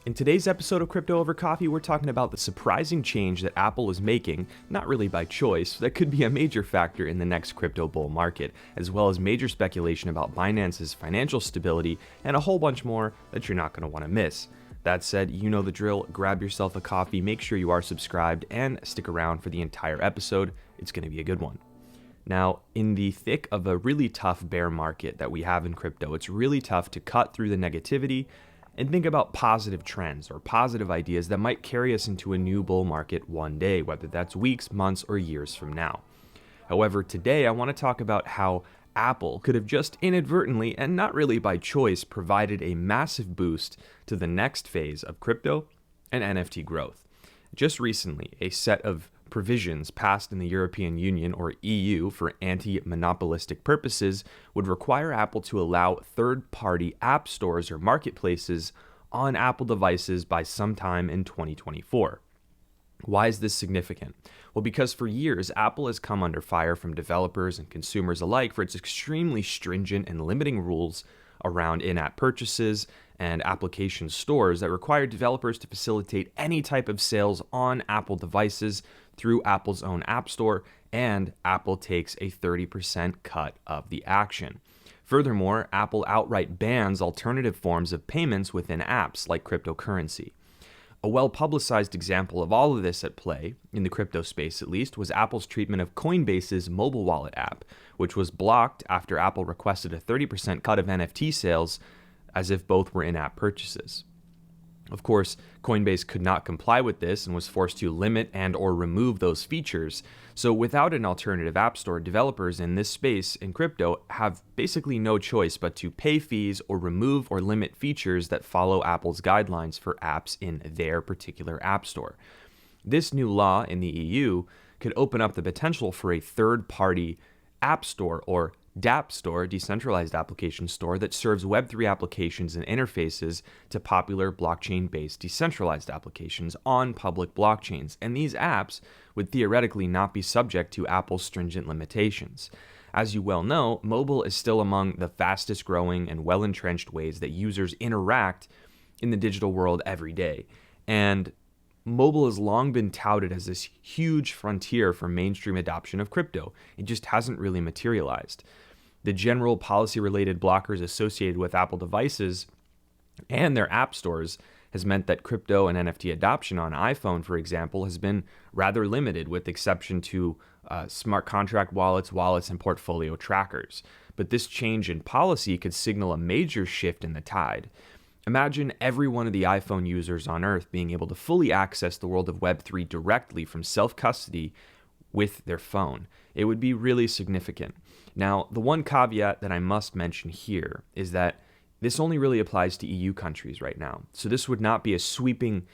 In today's episode of Crypto Over Coffee, we're talking about the surprising change that Apple is making, not really by choice, that could be a major factor in the next crypto bull market, as well as major speculation about Binance's financial stability and a whole bunch more that you're not going to want to miss. That said, you know the drill. Grab yourself a coffee, make sure you are subscribed, and stick around for the entire episode. It's going to be a good one. Now, in the thick of a really tough bear market that we have in crypto, it's really tough to cut through the negativity and think about positive trends or positive ideas that might carry us into a new bull market one day, whether that's weeks, months, or years from now. However, today I want to talk about how Apple could have just inadvertently, and not really by choice, provided a massive boost to the next phase of crypto and NFT growth. Just recently, a set of provisions passed in the European Union, or EU, for anti-monopolistic purposes would require Apple to allow third-party app stores or marketplaces on Apple devices by sometime in 2024. Why is this significant? Well, because for years, Apple has come under fire from developers and consumers alike for its extremely stringent and limiting rules around in-app purchases and application stores that require developers to facilitate any type of sales on Apple devices through Apple's own App Store, and Apple takes a 30% cut of the action. Furthermore, Apple outright bans alternative forms of payments within apps like cryptocurrency. A well-publicized example of all of this at play, in the crypto space at least, was Apple's treatment of Coinbase's mobile wallet app, which was blocked after Apple requested a 30% cut of NFT sales, as if both were in-app purchases. Of course, Coinbase could not comply with this and was forced to limit and or remove those features. So without an alternative app store, developers in this space in crypto have basically no choice but to pay fees or remove or limit features that follow Apple's guidelines for apps in their particular app store. This new law in the EU could open up the potential for a third-party app store, or DApp store, decentralized application store, that serves Web3 applications and interfaces to popular blockchain-based decentralized applications on public blockchains. And these apps would theoretically not be subject to Apple's stringent limitations. As you well know, mobile is still among the fastest growing and well-entrenched ways that users interact in the digital world every day. And mobile has long been touted as this huge frontier for mainstream adoption of crypto. It just hasn't really materialized. The general policy-related blockers associated with Apple devices and their app stores has meant that crypto and NFT adoption on iPhone, for example, has been rather limited, with exception to smart contract wallets, and portfolio trackers. But this change in policy could signal a major shift in the tide. Imagine every one of the iPhone users on Earth being able to fully access the world of Web3 directly from self-custody with their phone. It would be really significant. Now, the one caveat that I must mention here is that this only really applies to EU countries right now. So this would not be a sweeping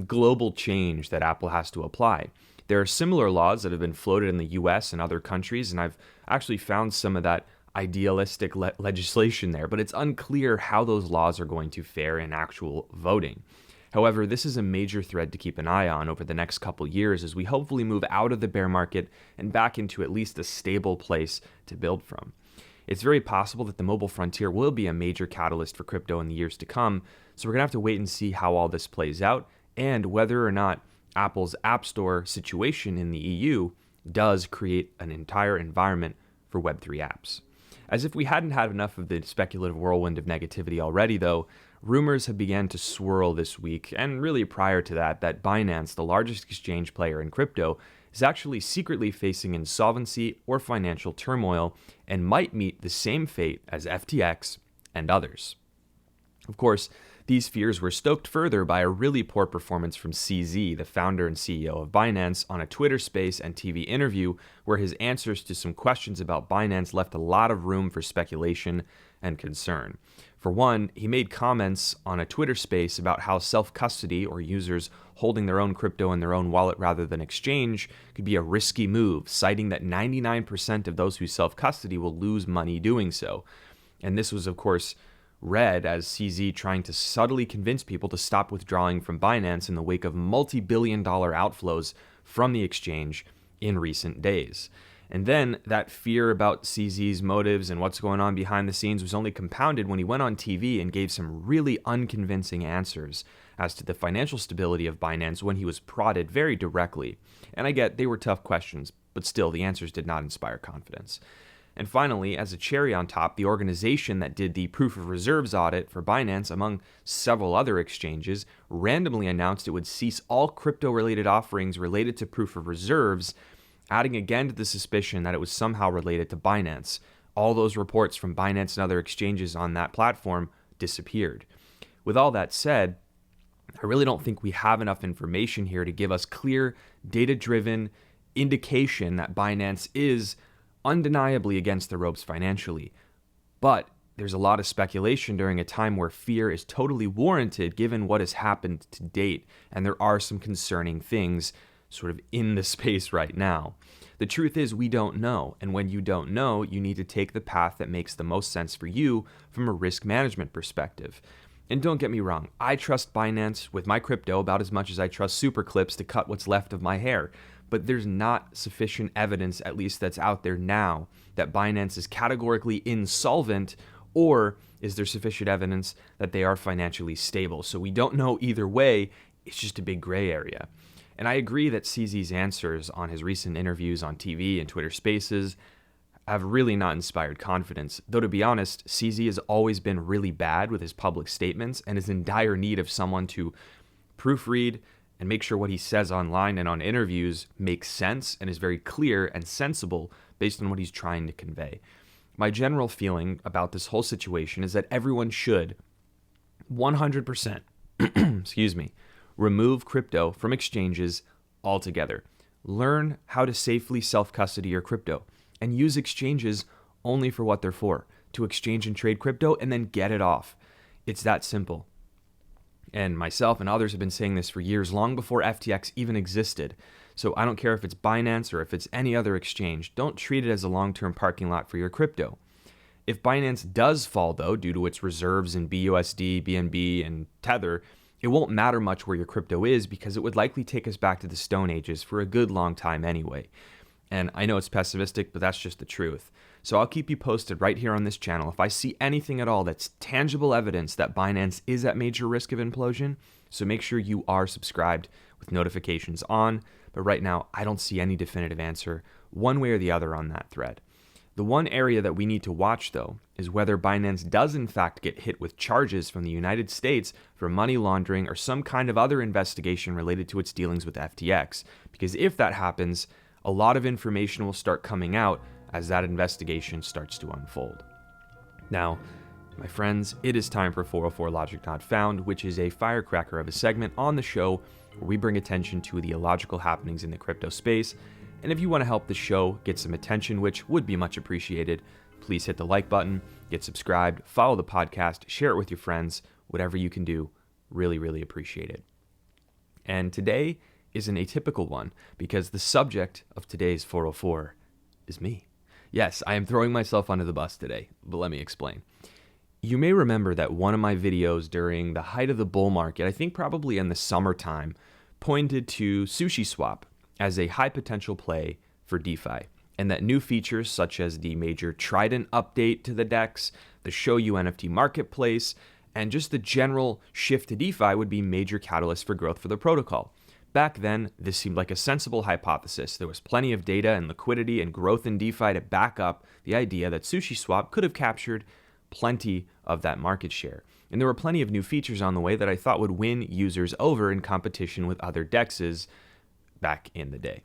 global change that Apple has to apply. There are similar laws that have been floated in the US and other countries, and I've actually found some of that idealistic legislation there, but it's unclear how those laws are going to fare in actual voting. However, this is a major thread to keep an eye on over the next couple years as we hopefully move out of the bear market and back into at least a stable place to build from. It's very possible that the mobile frontier will be a major catalyst for crypto in the years to come, so we're going to have to wait and see how all this plays out and whether or not Apple's App Store situation in the EU does create an entire environment for Web3 apps. As if we hadn't had enough of the speculative whirlwind of negativity already, though, rumors have begun to swirl this week, and really prior to that Binance, the largest exchange player in crypto, is actually secretly facing insolvency or financial turmoil and might meet the same fate as FTX and others. Of course, these fears were stoked further by a really poor performance from CZ, the founder and CEO of Binance, on a Twitter Space and TV interview where his answers to some questions about Binance left a lot of room for speculation and concern. For one, he made comments on a Twitter Space about how self-custody, or users holding their own crypto in their own wallet rather than exchange, could be a risky move, citing that 99% of those who self-custody will lose money doing so. And this was, of course, read as CZ trying to subtly convince people to stop withdrawing from Binance in the wake of multi-billion-dollar outflows from the exchange in recent days. And then that fear about CZ's motives and what's going on behind the scenes was only compounded when he went on TV and gave some really unconvincing answers as to the financial stability of Binance when he was prodded very directly. And I get they were tough questions, but still the answers did not inspire confidence. And finally, as a cherry on top, the organization that did the proof of reserves audit for Binance, among several other exchanges, randomly announced it would cease all crypto-related offerings related to proof of reserves, adding again to the suspicion that it was somehow related to Binance. All those reports from Binance and other exchanges on that platform disappeared. With all that said, I really don't think we have enough information here to give us clear, data-driven indication that Binance is undeniably against the ropes financially. But there's a lot of speculation during a time where fear is totally warranted given what has happened to date, and there are some concerning things sort of in the space right now. The truth is we don't know, and when you don't know, you need to take the path that makes the most sense for you from a risk management perspective. And don't get me wrong, I trust Binance with my crypto about as much as I trust Super Clips to cut what's left of my hair. But there's not sufficient evidence, at least that's out there now, that Binance is categorically insolvent, or is there sufficient evidence that they are financially stable? So we don't know either way. It's just a big gray area. And I agree that CZ's answers on his recent interviews on TV and Twitter Spaces have really not inspired confidence. Though to be honest, CZ has always been really bad with his public statements and is in dire need of someone to proofread and make sure what he says online and on interviews makes sense and is very clear and sensible based on what he's trying to convey. My general feeling about this whole situation is that everyone should 100%, remove crypto from exchanges altogether. Learn how to safely self-custody your crypto and use exchanges only for what they're for, to exchange and trade crypto and then get it off. It's that simple. And myself and others have been saying this for years, long before FTX even existed. So I don't care if it's Binance or if it's any other exchange. Don't treat it as a long-term parking lot for your crypto. If Binance does fall, though, due to its reserves in BUSD, BNB, and Tether, it won't matter much where your crypto is because it would likely take us back to the Stone Ages for a good long time anyway. And I know it's pessimistic, but that's just the truth. So I'll keep you posted right here on this channel if I see anything at all that's tangible evidence that Binance is at major risk of implosion. So make sure you are subscribed with notifications on. But right now, I don't see any definitive answer one way or the other on that thread. The one area that we need to watch, though, is whether Binance does in fact get hit with charges from the United States for money laundering or some kind of other investigation related to its dealings with FTX. Because if that happens, a lot of information will start coming out as that investigation starts to unfold. Now, my friends, it is time for 404 Logic Not Found, which is a firecracker of a segment on the show where we bring attention to the illogical happenings in the crypto space. And if you want to help the show get some attention, which would be much appreciated, please hit the like button, get subscribed, follow the podcast, share it with your friends, whatever you can do. Really, really appreciate it. And today is an atypical one because the subject of today's 404 is me. Yes, I am throwing myself under the bus today, but let me explain. You may remember that one of my videos during the height of the bull market, I think probably in the summertime, pointed to SushiSwap as a high potential play for DeFi, and that new features such as the major Trident update to the DEX, the Show You NFT marketplace, and just the general shift to DeFi would be major catalysts for growth for the protocol. Back then, this seemed like a sensible hypothesis. There was plenty of data and liquidity and growth in DeFi to back up the idea that SushiSwap could have captured plenty of that market share. And there were plenty of new features on the way that I thought would win users over in competition with other DEXs back in the day.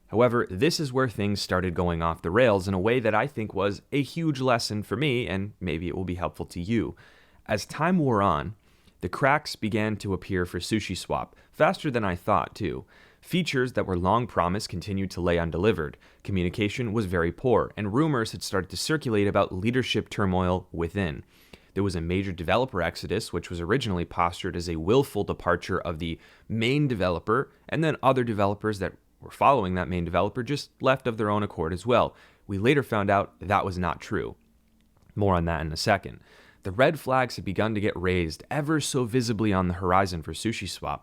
However, this is where things started going off the rails in a way that I think was a huge lesson for me, and maybe it will be helpful to you. As time wore on, the cracks began to appear for SushiSwap, faster than I thought too. Features that were long promised continued to lay undelivered. Communication was very poor, and rumors had started to circulate about leadership turmoil within. There was a major developer exodus, which was originally postured as a willful departure of the main developer, and then other developers that were following that main developer just left of their own accord as well. We later found out that was not true. More on that in a second. The red flags had begun to get raised ever so visibly on the horizon for SushiSwap.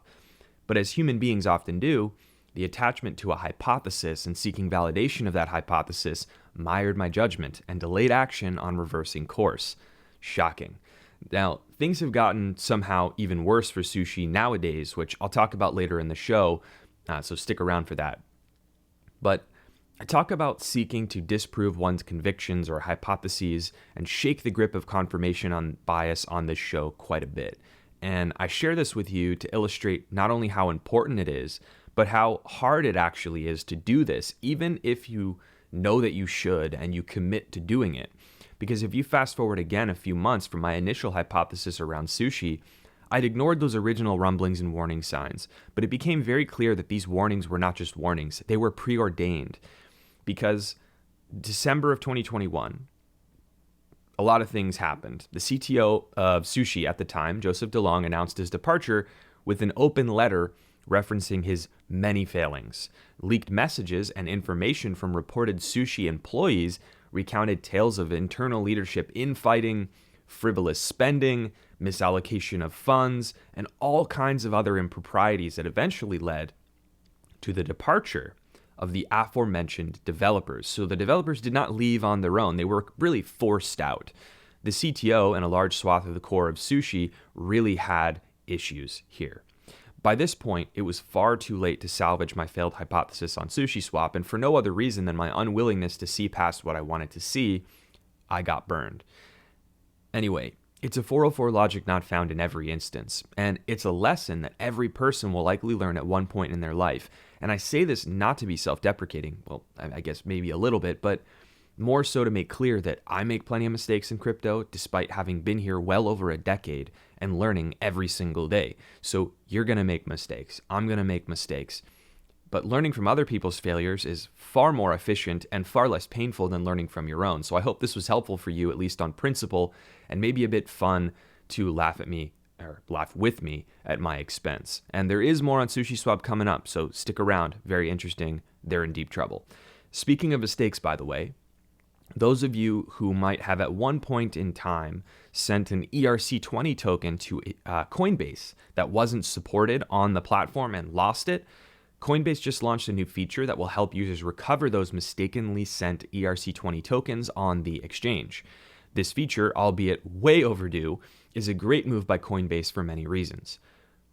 But as human beings often do, The attachment to a hypothesis and seeking validation of that hypothesis mired my judgment and delayed action on reversing course. Shocking. Now, things have gotten somehow even worse for Sushi nowadays, which I'll talk about later in the show, so stick around for that. But I talk about seeking to disprove one's convictions or hypotheses and shake the grip of confirmation on bias on this show quite a bit. And I share this with you to illustrate not only how important it is, but how hard it actually is to do this, even if you know that you should and you commit to doing it. Because if you fast forward again a few months from my initial hypothesis around sushi, I'd ignored those original rumblings and warning signs, but it became very clear that these warnings were not just warnings, they were preordained. Because December of 2021, a lot of things happened. The CTO of Sushi at the time, Joseph DeLong, announced his departure with an open letter referencing his many failings. Leaked messages and information from reported Sushi employees recounted tales of internal leadership infighting, frivolous spending, misallocation of funds, and all kinds of other improprieties that eventually led to the departure of the aforementioned developers. So the developers did not leave on their own. They were really forced out. The CTO and a large swath of the core of Sushi really had issues here. By this point, it was far too late to salvage my failed hypothesis on SushiSwap, and for no other reason than my unwillingness to see past what I wanted to see, I got burned. Anyway, it's a 404 logic not found in every instance, and it's a lesson that every person will likely learn at one point in their life. And I say this not to be self-deprecating, well, I guess maybe a little bit, but more so to make clear that I make plenty of mistakes in crypto despite having been here well over a decade and learning every single day. So you're going to make mistakes. I'm going to make mistakes. But learning from other people's failures is far more efficient and far less painful than learning from your own. So I hope this was helpful for you, at least on principle, and maybe a bit fun to laugh with me at my expense. And there is more on SushiSwap coming up, so stick around. Very interesting. They're in deep trouble. Speaking of mistakes, by the way, those of you who might have at one point in time sent an ERC20 token to Coinbase that wasn't supported on the platform and lost it, Coinbase just launched a new feature that will help users recover those mistakenly sent ERC20 tokens on the exchange. This feature, albeit way overdue, is a great move by Coinbase for many reasons.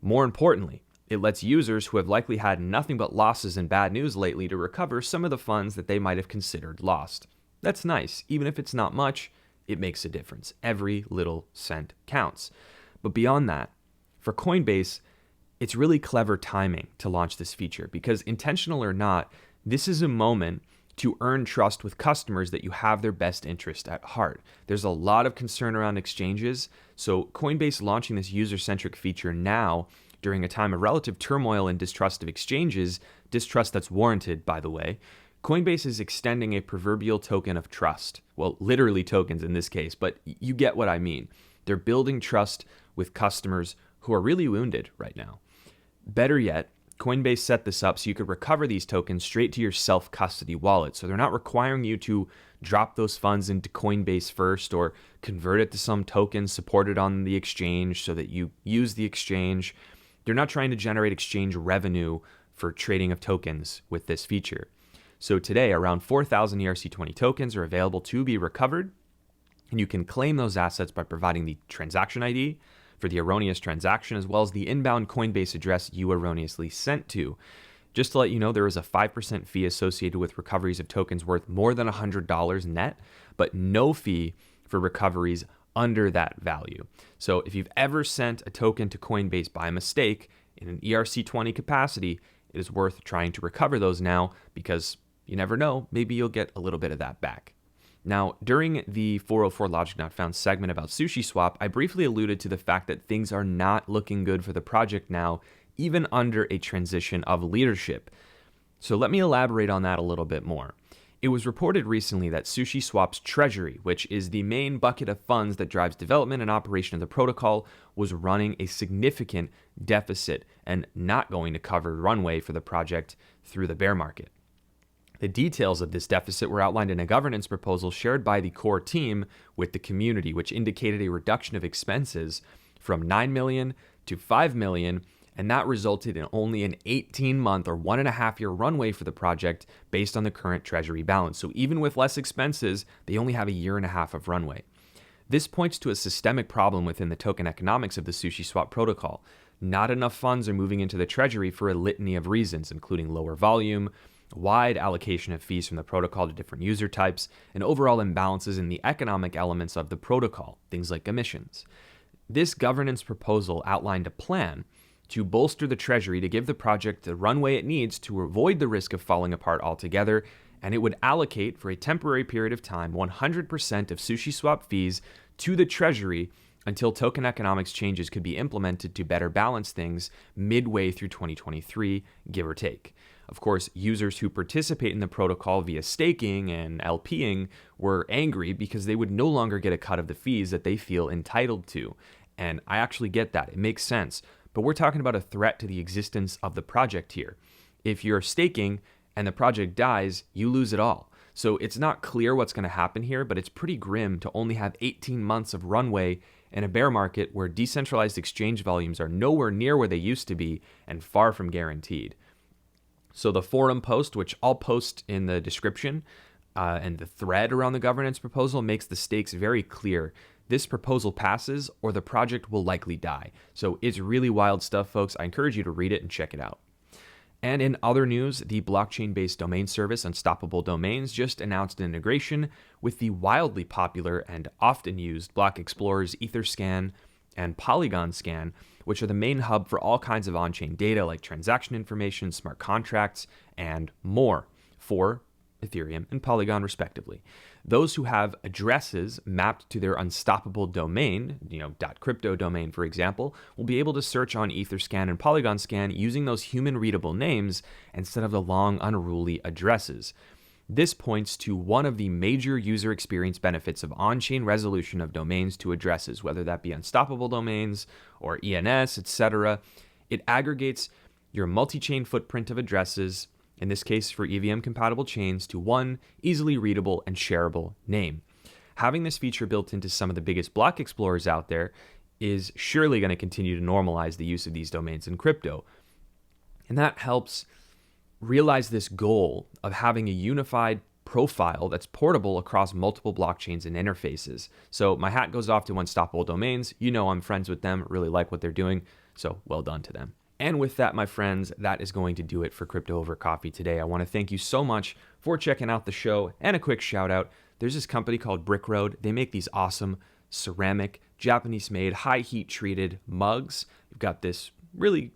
More importantly, it lets users who have likely had nothing but losses and bad news lately to recover some of the funds that they might have considered lost. That's nice. Even if it's not much, it makes a difference. Every little cent counts. But beyond that, for Coinbase, it's really clever timing to launch this feature because, intentional or not, this is a moment to earn trust with customers that you have their best interest at heart. There's a lot of concern around exchanges, so Coinbase launching this user-centric feature now during a time of relative turmoil and distrust of exchanges, distrust that's warranted, by the way, Coinbase is extending a proverbial token of trust. Well, literally tokens in this case, but you get what I mean. They're building trust with customers who are really wounded right now. Better yet, Coinbase set this up so you could recover these tokens straight to your self-custody wallet. So they're not requiring you to drop those funds into Coinbase first or convert it to some token supported on the exchange so that you use the exchange. They're not trying to generate exchange revenue for trading of tokens with this feature. So today, around 4,000 ERC20 tokens are available to be recovered, and you can claim those assets by providing the transaction ID for the erroneous transaction, as well as the inbound Coinbase address you erroneously sent to. Just to let you know, there is a 5% fee associated with recoveries of tokens worth more than $100 net, but no fee for recoveries under that value. So if you've ever sent a token to Coinbase by mistake in an ERC20 capacity, it is worth trying to recover those now because you never know, maybe you'll get a little bit of that back. Now, during the 404 Logic Not Found segment about SushiSwap, I briefly alluded to the fact that things are not looking good for the project now, even under a transition of leadership. So let me elaborate on that a little bit more. It was reported recently that SushiSwap's treasury, which is the main bucket of funds that drives development and operation of the protocol, was running a significant deficit and not going to cover runway for the project through the bear market. The details of this deficit were outlined in a governance proposal shared by the core team with the community, which indicated a reduction of expenses from $9 million to $5 million and that resulted in only an 18-month or 1.5-year runway for the project based on the current treasury balance. So even with less expenses, they only have a 1.5 years of runway. This points to a systemic problem within the token economics of the SushiSwap protocol. Not enough funds are moving into the treasury for a litany of reasons, including lower volume, wide allocation of fees from the protocol to different user types, and overall imbalances in the economic elements of the protocol, things like emissions. This governance proposal outlined a plan to bolster the treasury to give the project the runway it needs to avoid the risk of falling apart altogether, and it would allocate for a temporary period of time 100% of SushiSwap fees to the treasury until token economics changes could be implemented to better balance things midway through 2023, give or take. Of course, users who participate in the protocol via staking and LPing were angry because they would no longer get a cut of the fees that they feel entitled to. And I actually get that. It makes sense. But we're talking about a threat to the existence of the project here. If you're staking and the project dies, you lose it all. So it's not clear what's going to happen here, but it's pretty grim to only have 18 months of runway in a bear market where decentralized exchange volumes are nowhere near where they used to be and far from guaranteed. So the forum post, which I'll post in the description, and the thread around the governance proposal makes the stakes very clear. This proposal passes or the project will likely die. So it's really wild stuff, folks. I encourage you to read it and check it out. And in other news, the blockchain-based domain service Unstoppable Domains just announced an integration with the wildly popular and often used block explorers Etherscan and PolygonScan, which are the main hub for all kinds of on-chain data like transaction information, smart contracts, and more for Ethereum and Polygon respectively. Those who have addresses mapped to their unstoppable domain, .crypto domain for example, will be able to search on Etherscan and PolygonScan using those human-readable names instead of the long, unruly addresses. This points to one of the major user experience benefits of on-chain resolution of domains to addresses, whether that be unstoppable domains or ENS, etc. It aggregates your multi-chain footprint of addresses, in this case for EVM-compatible chains, to one easily readable and shareable name. Having this feature built into some of the biggest block explorers out there is surely going to continue to normalize the use of these domains in crypto. And that helps realize this goal of having a unified profile that's portable across multiple blockchains and interfaces. So my hat goes off to Unstoppable Domains. I'm friends with them, really like what they're doing, so well done to them. And with that, my friends, that is going to do it for Crypto Over Coffee today. I want to thank you so much for checking out the show, and a quick shout out. There's this company called Brick Road. They make these awesome ceramic, Japanese-made, high heat treated mugs. You've got this really,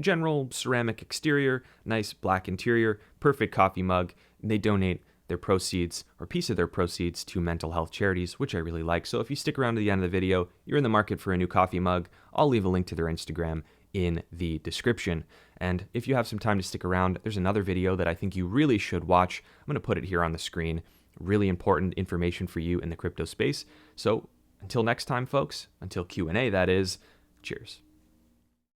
general ceramic exterior, nice black interior, perfect coffee mug. And they donate their proceeds or piece of their proceeds to mental health charities, which I really like. So if you stick around to the end of the video, you're in the market for a new coffee mug, I'll leave a link to their Instagram in the description. And if you have some time to stick around, there's another video that I think you really should watch. I'm going to put it here on the screen. Really important information for you in the crypto space. So until next time, folks, until Q&A, that is, cheers.